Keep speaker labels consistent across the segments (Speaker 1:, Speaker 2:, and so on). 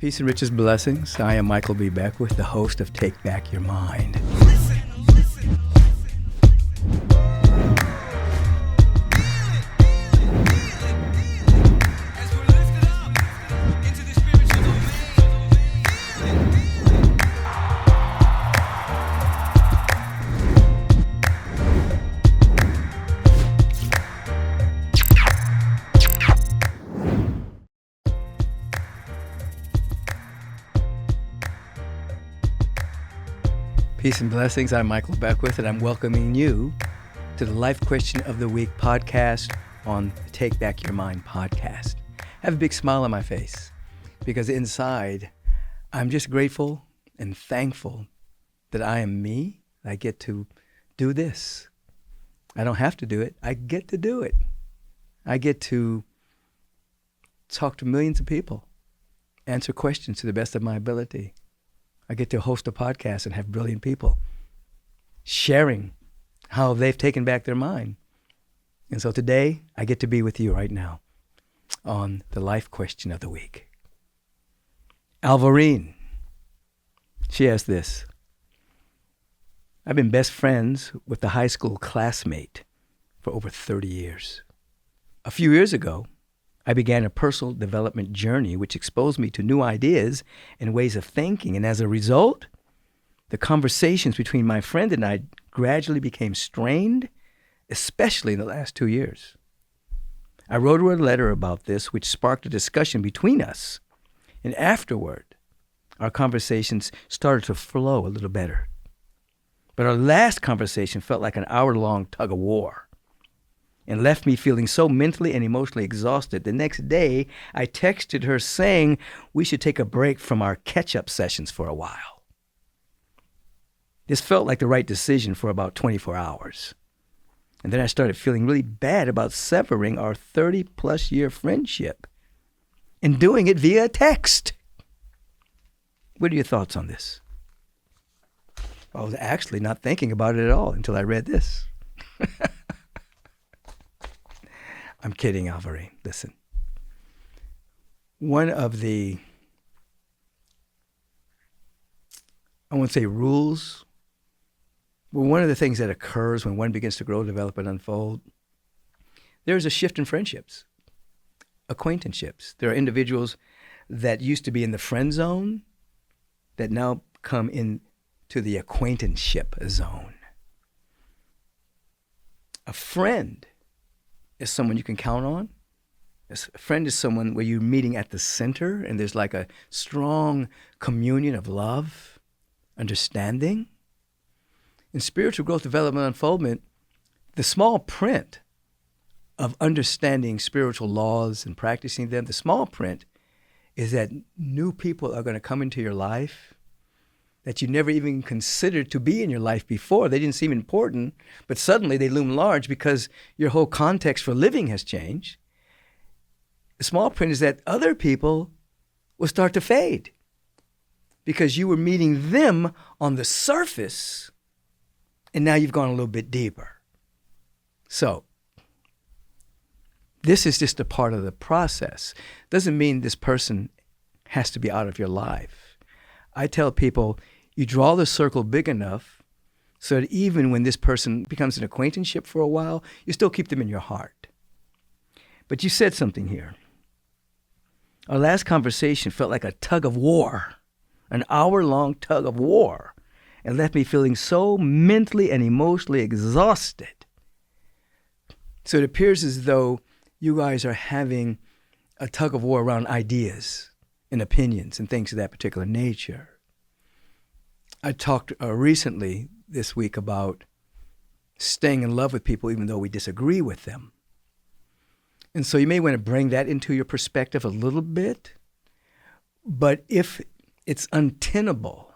Speaker 1: Peace and riches blessings. I am Michael B. Beckwith, the host of Take Back Your Mind. Peace and blessings. I'm Michael Beckwith, and I'm welcoming you to the Life Question of the Week podcast on the Take Back Your Mind podcast. I have a big smile on my face because inside, I'm just grateful and thankful that I am me. I get to do this. I don't have to do it. I get to do it. I get to talk to millions of people, answer questions to the best of my ability. I get to host a podcast and have brilliant people sharing how they've taken back their mind. And so today, I get to be with you right now on the Life Question of the Week. Alvorine, she asked this: I've been best friends with the high school classmate for over 30 years. A few years ago, I began a personal development journey which exposed me to new ideas and ways of thinking. And as a result, the conversations between my friend and I gradually became strained, especially in the last 2 years. I wrote her a letter about this, which sparked a discussion between us. And afterward, our conversations started to flow a little better. But our last conversation felt like an hour-long tug of war and left me feeling so mentally and emotionally exhausted. The next day, I texted her saying we should take a break from our catch-up sessions for a while. This felt like the right decision for about 24 hours. And then I started feeling really bad about severing our 30-plus year friendship and doing it via text. What are your thoughts on this? I was actually not thinking about it at all until I read this. I'm kidding, Alvorine. Listen. One of the, I won't say rules, but one of the things that occurs when one begins to grow, develop, and unfold, there's a shift in friendships, acquaintanceships. There are individuals that used to be in the friend zone that now come into the acquaintanceship zone. A friend is someone you can count on. A friend is someone where you're meeting at the center and there's like a strong communion of love, understanding. In spiritual growth, development, unfoldment, the small print of understanding spiritual laws and practicing them, the small print is that new people are going to come into your life that you never even considered to be in your life before. They didn't seem important, but suddenly they loom large because your whole context for living has changed. The small print is that other people will start to fade because you were meeting them on the surface, and now you've gone a little bit deeper. So, this is just a part of the process. Doesn't mean this person has to be out of your life. I tell people, you draw the circle big enough so that even when this person becomes an acquaintanceship for a while, you still keep them in your heart. But you said something here. Our last conversation felt like a tug of war, an hour-long tug of war, and left me feeling so mentally and emotionally exhausted. So it appears as though you guys are having a tug of war around ideas and opinions and things of that particular nature. I talked recently this week about staying in love with people even though we disagree with them. And so you may want to bring that into your perspective a little bit. But if it's untenable,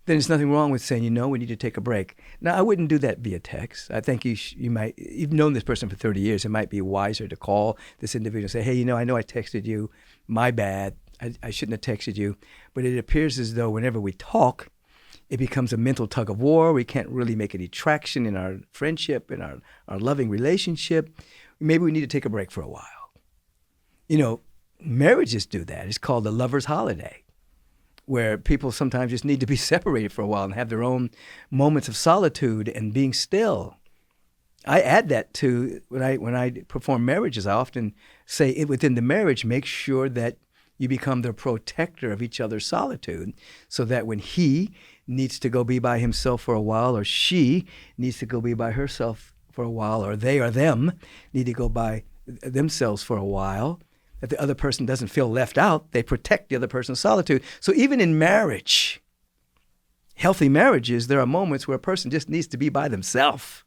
Speaker 1: then there's nothing wrong with saying, we need to take a break. Now, I wouldn't do that via text. I think you've known this person for 30 years. It might be wiser to call this individual and say, hey, I know I texted you. My bad. I shouldn't have texted you. But it appears as though whenever we talk, it becomes a mental tug of war. We can't really make any traction in our friendship, in our loving relationship. Maybe we need to take a break for a while. marriages do that. It's called the lover's holiday, where people sometimes just need to be separated for a while and have their own moments of solitude and being still. I add that to when I perform marriages. I often say within the marriage, make sure that you become the protector of each other's solitude, so that when he needs to go be by himself for a while, or she needs to go be by herself for a while, or they or them need to go by themselves for a while, that the other person doesn't feel left out. They protect the other person's solitude. So even in marriage, healthy marriages, there are moments where a person just needs to be by themselves,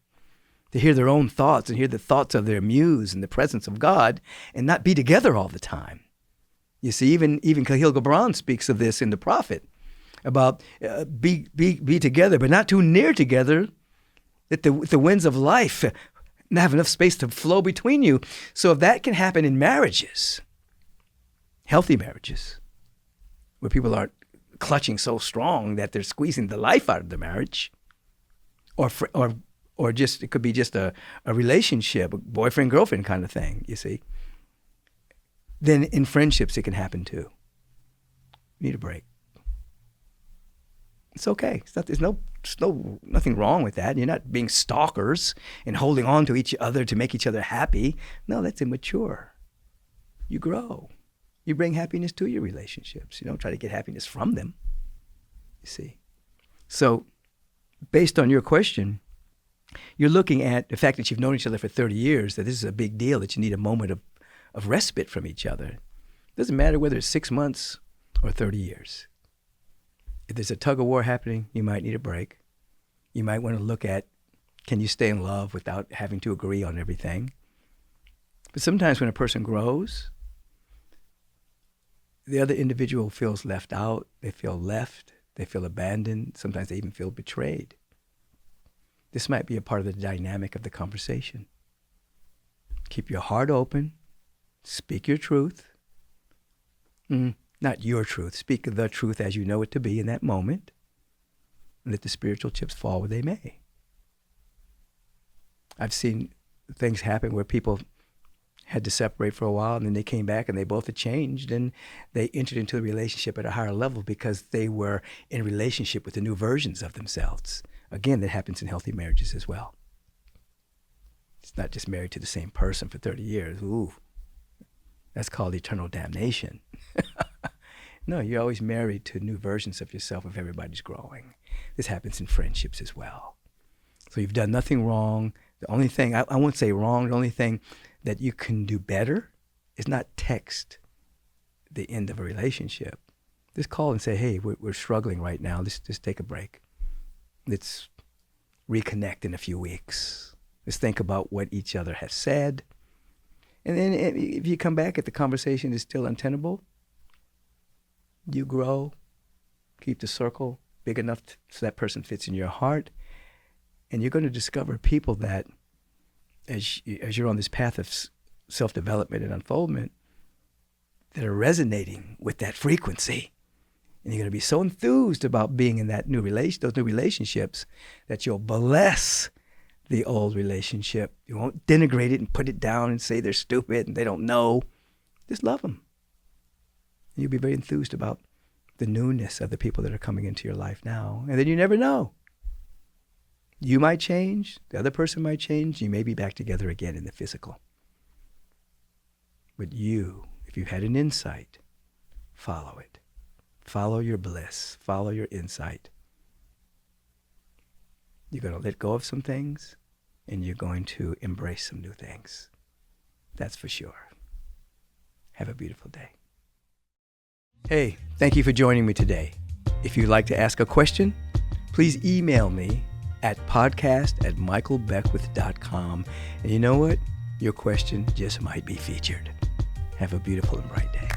Speaker 1: to hear their own thoughts and hear the thoughts of their muse in the presence of God, and not be together all the time. You see, even Khalil Gibran speaks of this in The Prophet, about be together, but not too near together, that the winds of life not have enough space to flow between you. So if that can happen in marriages, healthy marriages, where people aren't clutching so strong that they're squeezing the life out of the marriage, or just, it could be just a relationship, a boyfriend-girlfriend kind of thing, you see. Then in friendships, it can happen too. You need a break. It's okay. There's nothing wrong with that. You're not being stalkers and holding on to each other to make each other happy. No, that's immature. You grow. You bring happiness to your relationships. You don't try to get happiness from them, you see. So based on your question, you're looking at the fact that you've known each other for 30 years, that this is a big deal, that you need a moment of respite from each other. It doesn't matter whether it's 6 months or 30 years. If there's a tug of war happening, you might need a break. You might want to look at, can you stay in love without having to agree on everything? But sometimes when a person grows, the other individual feels left out, they feel left, they feel abandoned, sometimes they even feel betrayed. This might be a part of the dynamic of the conversation. Keep your heart open, speak your truth. Not your truth. Speak the truth as you know it to be in that moment. And let the spiritual chips fall where they may. I've seen things happen where people had to separate for a while, and then they came back and they both had changed, and they entered into a relationship at a higher level because they were in relationship with the new versions of themselves. Again, that happens in healthy marriages as well. It's not just married to the same person for 30 years. Ooh, that's called eternal damnation. No, you're always married to new versions of yourself if everybody's growing. This happens in friendships as well. So you've done nothing wrong. The only thing, I won't say wrong, the only thing that you can do better is not text the end of a relationship. Just call and say, hey, we're struggling right now. Let's just take a break. Let's reconnect in a few weeks. Let's think about what each other has said. And then if you come back, if the conversation is still untenable, you grow, keep the circle big enough so that person fits in your heart. And you're going to discover people that, as you're on this path of self-development and unfoldment, that are resonating with that frequency. And you're going to be so enthused about being in that those new relationships that you'll bless the old relationship. You won't denigrate it and put it down and say they're stupid and they don't know. Just love them. You'll be very enthused about the newness of the people that are coming into your life now. And then you never know. You might change. The other person might change. You may be back together again in the physical. But you, if you've had an insight, follow it. Follow your bliss. Follow your insight. You're going to let go of some things, and you're going to embrace some new things. That's for sure. Have a beautiful day. Hey, thank you for joining me today. If you'd like to ask a question, please email me at podcast@michaelbeckwith.com. And you know what? Your question just might be featured. Have a beautiful and bright day.